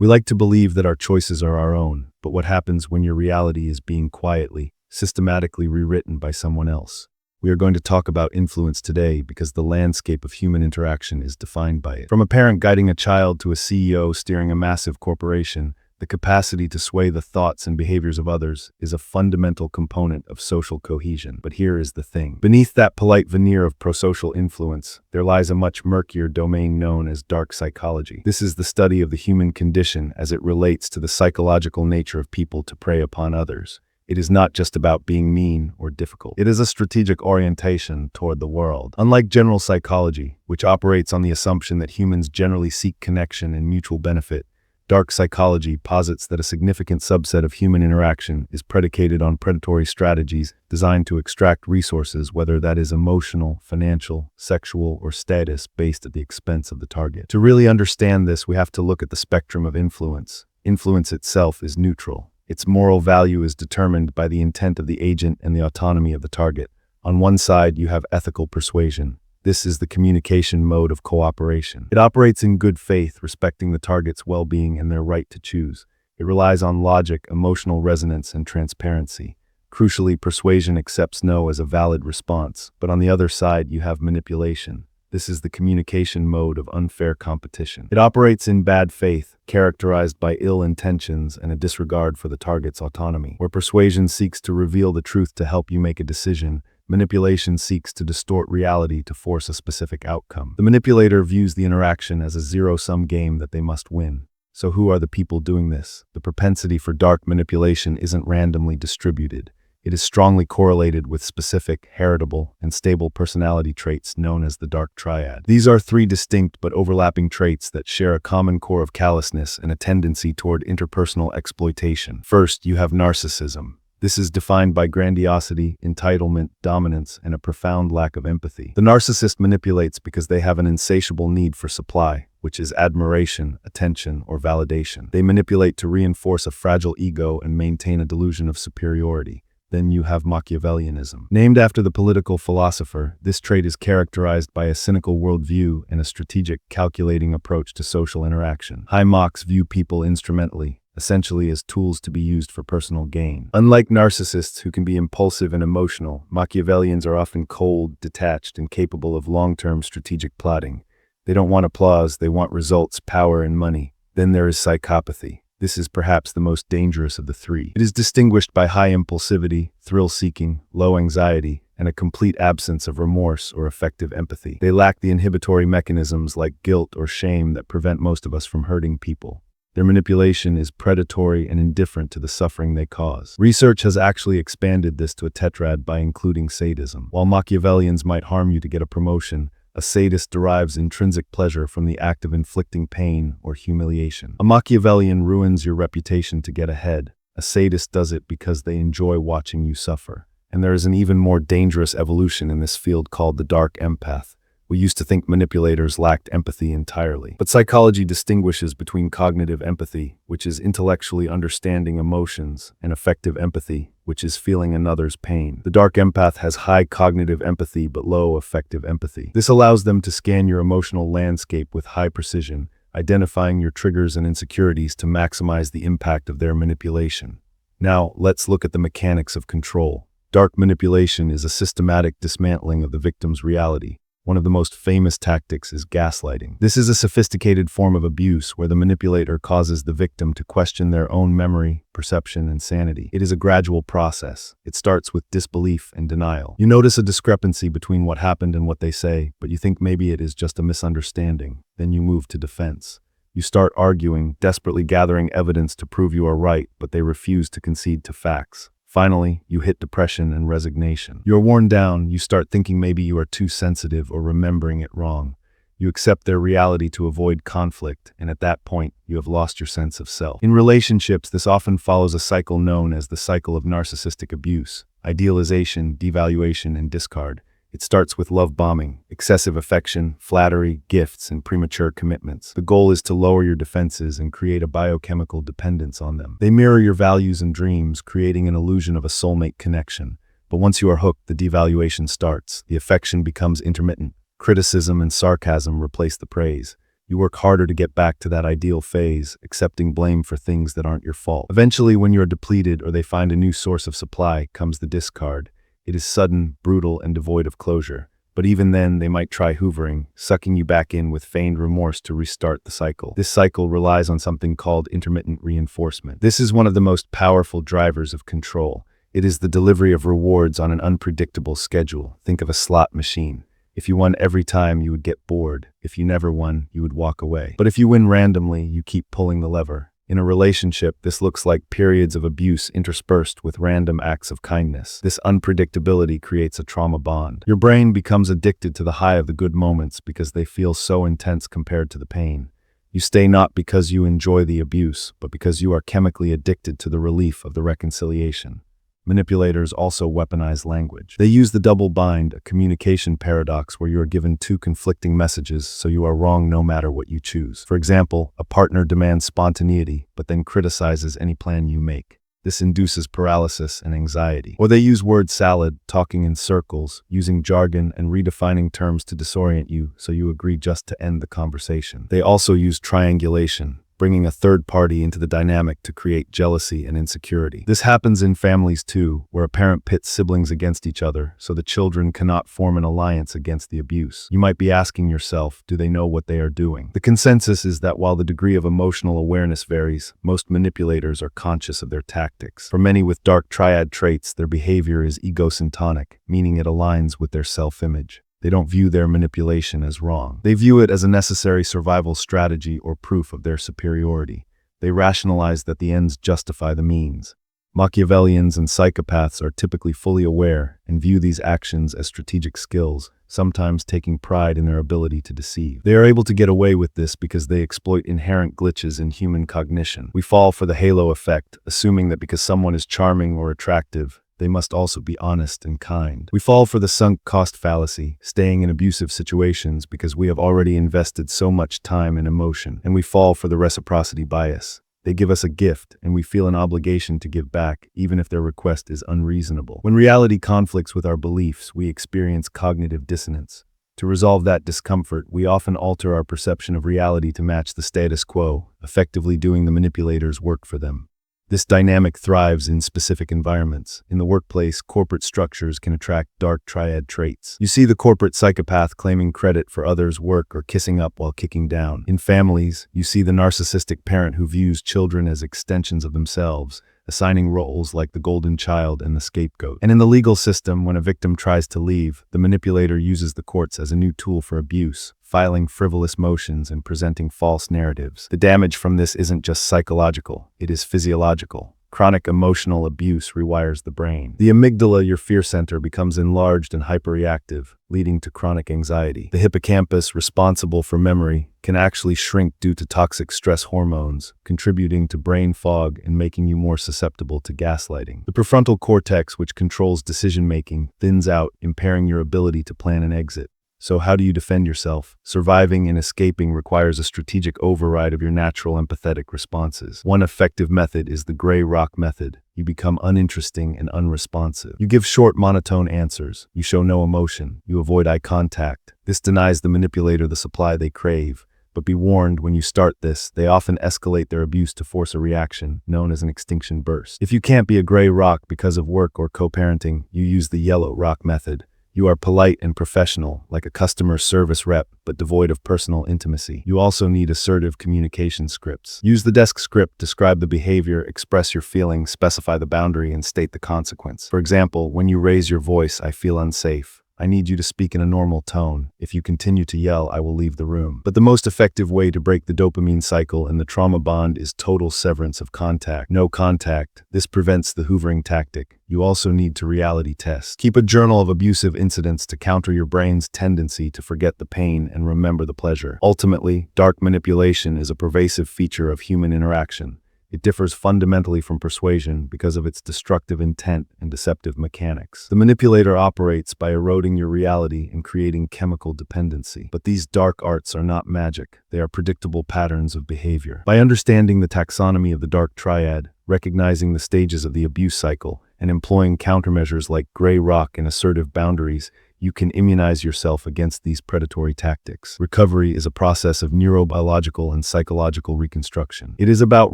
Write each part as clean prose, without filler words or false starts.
We like to believe that our choices are our own, but what happens when your reality is being quietly, systematically rewritten by someone else? We are going to talk about influence today because the landscape of human interaction is defined by it. From a parent guiding a child to a CEO steering a massive corporation, the capacity to sway the thoughts and behaviors of others is a fundamental component of social cohesion. But here is the thing. Beneath that polite veneer of prosocial influence, there lies a much murkier domain known as dark psychology. This is the study of the human condition as it relates to the psychological nature of people to prey upon others. It is not just about being mean or difficult. It is a strategic orientation toward the world. Unlike general psychology, which operates on the assumption that humans generally seek connection and mutual benefit, dark psychology posits that a significant subset of human interaction is predicated on predatory strategies designed to extract resources, whether that is emotional, financial, sexual, or status-based at the expense of the target. To really understand this, we have to look at the spectrum of influence. Influence itself is neutral. Its moral value is determined by the intent of the agent and the autonomy of the target. On one side, you have ethical persuasion. This is the communication mode of cooperation. It operates in good faith, respecting the target's well-being and their right to choose. It relies on logic, emotional resonance, and transparency. Crucially, persuasion accepts no as a valid response. But on the other side, you have manipulation. This is the communication mode of unfair competition. It operates in bad faith, characterized by ill intentions and a disregard for the target's autonomy. Where persuasion seeks to reveal the truth to help you make a decision, manipulation seeks to distort reality to force a specific outcome. The manipulator views the interaction as a zero-sum game that they must win. So who are the people doing this? The propensity for dark manipulation isn't randomly distributed. It is strongly correlated with specific, heritable, and stable personality traits known as the Dark Triad. These are three distinct but overlapping traits that share a common core of callousness and a tendency toward interpersonal exploitation. First, you have narcissism. This is defined by grandiosity, entitlement, dominance, and a profound lack of empathy. The narcissist manipulates because they have an insatiable need for supply, which is admiration, attention, or validation. They manipulate to reinforce a fragile ego and maintain a delusion of superiority. Then you have Machiavellianism. Named after the political philosopher, this trait is characterized by a cynical worldview and a strategic, calculating approach to social interaction. High Machs view people instrumentally, essentially as tools to be used for personal gain. Unlike narcissists who can be impulsive and emotional, Machiavellians are often cold, detached, and capable of long-term strategic plotting. They don't want applause, they want results, power, and money. Then there is psychopathy. This is perhaps the most dangerous of the three. It is distinguished by high impulsivity, thrill-seeking, low anxiety, and a complete absence of remorse or effective empathy. They lack the inhibitory mechanisms like guilt or shame that prevent most of us from hurting people. Their manipulation is predatory and indifferent to the suffering they cause. Research has actually expanded this to a tetrad by including sadism. While Machiavellians might harm you to get a promotion, a sadist derives intrinsic pleasure from the act of inflicting pain or humiliation. A Machiavellian ruins your reputation to get ahead. A sadist does it because they enjoy watching you suffer. And there is an even more dangerous evolution in this field called the Dark Empath. We used to think manipulators lacked empathy entirely. But psychology distinguishes between cognitive empathy, which is intellectually understanding emotions, and effective empathy, which is feeling another's pain. The Dark Empath has high cognitive empathy but low effective empathy. This allows them to scan your emotional landscape with high precision, identifying your triggers and insecurities to maximize the impact of their manipulation. Now, let's look at the mechanics of control. Dark manipulation is a systematic dismantling of the victim's reality. One of the most famous tactics is gaslighting. This is a sophisticated form of abuse where the manipulator causes the victim to question their own memory, perception, and sanity. It is a gradual process. It starts with disbelief and denial. You notice a discrepancy between what happened and what they say, but you think maybe it is just a misunderstanding. Then you move to defense. You start arguing, desperately gathering evidence to prove you are right, but they refuse to concede to facts. Finally, you hit depression and resignation. You're worn down, you start thinking maybe you are too sensitive or remembering it wrong. You accept their reality to avoid conflict, and at that point, you have lost your sense of self. In relationships, this often follows a cycle known as the cycle of narcissistic abuse: idealization, devaluation, and discard. It starts with love bombing, excessive affection, flattery, gifts, and premature commitments. The goal is to lower your defenses and create a biochemical dependence on them. They mirror your values and dreams, creating an illusion of a soulmate connection. But once you are hooked, the devaluation starts. The affection becomes intermittent. Criticism and sarcasm replace the praise. You work harder to get back to that ideal phase, accepting blame for things that aren't your fault. Eventually, when you're depleted or they find a new source of supply, comes the discard. It is sudden, brutal, and devoid of closure. But even then, they might try hoovering, sucking you back in with feigned remorse to restart the cycle. This cycle relies on something called intermittent reinforcement. This is one of the most powerful drivers of control. It is the delivery of rewards on an unpredictable schedule. Think of a slot machine. If you won every time, you would get bored. If you never won, you would walk away. But if you win randomly, you keep pulling the lever. In a relationship, this looks like periods of abuse interspersed with random acts of kindness. This unpredictability creates a trauma bond. Your brain becomes addicted to the high of the good moments because they feel so intense compared to the pain. You stay not because you enjoy the abuse, but because you are chemically addicted to the relief of the reconciliation. Manipulators also weaponize language. They use the double bind, a communication paradox where you are given two conflicting messages, so you are wrong no matter what you choose. For example, a partner demands spontaneity, but then criticizes any plan you make. This induces paralysis and anxiety. Or they use word salad, talking in circles, using jargon and redefining terms to disorient you, so you agree just to end the conversation. They also use triangulation, bringing a third party into the dynamic to create jealousy and insecurity. This happens in families too, where a parent pits siblings against each other, so the children cannot form an alliance against the abuse. You might be asking yourself, do they know what they are doing? The consensus is that while the degree of emotional awareness varies, most manipulators are conscious of their tactics. For many with dark triad traits, their behavior is egocentric, meaning it aligns with their self-image. They don't view their manipulation as wrong. They view it as a necessary survival strategy or proof of their superiority. They rationalize that the ends justify the means. Machiavellians and psychopaths are typically fully aware and view these actions as strategic skills, sometimes taking pride in their ability to deceive. They are able to get away with this because they exploit inherent glitches in human cognition. We fall for the halo effect, assuming that because someone is charming or attractive, they must also be honest and kind. We fall for the sunk cost fallacy, staying in abusive situations because we have already invested so much time and emotion. And we fall for the reciprocity bias. They give us a gift, and we feel an obligation to give back, even if their request is unreasonable. When reality conflicts with our beliefs, we experience cognitive dissonance. To resolve that discomfort, we often alter our perception of reality to match the status quo, effectively doing the manipulator's work for them. This dynamic thrives in specific environments. In the workplace, corporate structures can attract dark triad traits. You see the corporate psychopath claiming credit for others' work or kissing up while kicking down. In families, you see the narcissistic parent who views children as extensions of themselves, assigning roles like the golden child and the scapegoat. And in the legal system, when a victim tries to leave, the manipulator uses the courts as a new tool for abuse, filing frivolous motions and presenting false narratives. The damage from this isn't just psychological, it is physiological. Chronic emotional abuse rewires the brain. The amygdala, your fear center, becomes enlarged and hyperreactive, leading to chronic anxiety. The hippocampus, responsible for memory, can actually shrink due to toxic stress hormones, contributing to brain fog and making you more susceptible to gaslighting. The prefrontal cortex, which controls decision-making, thins out, impairing your ability to plan an exit. So how do you defend yourself? Surviving and escaping requires a strategic override of your natural empathetic responses. One effective method is the gray rock method. You become uninteresting and unresponsive. You give short, monotone answers. You show no emotion. You avoid eye contact. This denies the manipulator the supply they crave. But be warned, when you start this, they often escalate their abuse to force a reaction, known as an extinction burst. If you can't be a gray rock because of work or co-parenting, you use the yellow rock method. You are polite and professional, like a customer service rep, but devoid of personal intimacy. You also need assertive communication scripts. Use the desk script, describe the behavior, express your feelings, specify the boundary, and state the consequence. For example, when you raise your voice, I feel unsafe. I need you to speak in a normal tone. If you continue to yell, I will leave the room. But the most effective way to break the dopamine cycle and the trauma bond is total severance of contact. No contact. This prevents the hoovering tactic. You also need to reality test. Keep a journal of abusive incidents to counter your brain's tendency to forget the pain and remember the pleasure. Ultimately, dark manipulation is a pervasive feature of human interaction. It differs fundamentally from persuasion because of its destructive intent and deceptive mechanics. The manipulator operates by eroding your reality and creating chemical dependency. But these dark arts are not magic. They are predictable patterns of behavior. By understanding the taxonomy of the dark triad, recognizing the stages of the abuse cycle, and employing countermeasures like gray rock and assertive boundaries, you can immunize yourself against these predatory tactics. Recovery is a process of neurobiological and psychological reconstruction. It is about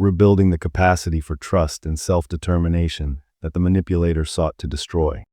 rebuilding the capacity for trust and self-determination that the manipulator sought to destroy.